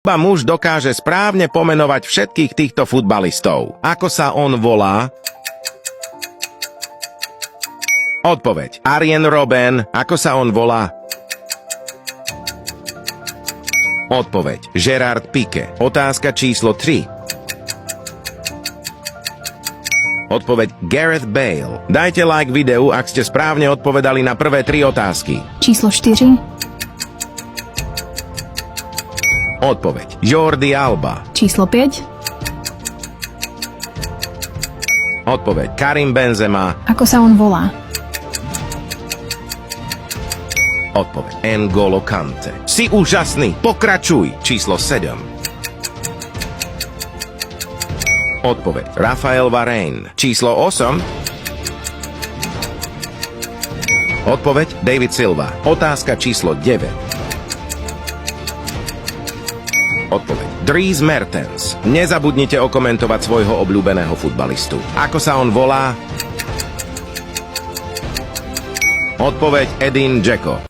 Iba muž dokáže správne pomenovať všetkých týchto futbalistov. Ako sa on volá? Odpoveď. Arjen Robben. Ako sa on volá? Odpoveď. Gerard Piqué. Otázka číslo 3. Odpoveď. Gareth Bale. Dajte like videu, ak ste správne odpovedali na prvé 3 otázky. Číslo 4. Odpoveď. Jordi Alba. Číslo 5. Odpoveď. Karim Benzema. Ako sa on volá? Odpoveď. N'Golo Kante. Si úžasný. Pokračuj. Číslo 7. Odpoveď. Rafael Varane. Číslo 8. Odpoveď. David Silva. Otázka číslo 9. Odpoveď. Dries Mertens. Nezabudnite okomentovať svojho obľúbeného futbalistu. Ako sa on volá? Odpoveď. Edin Dzeko.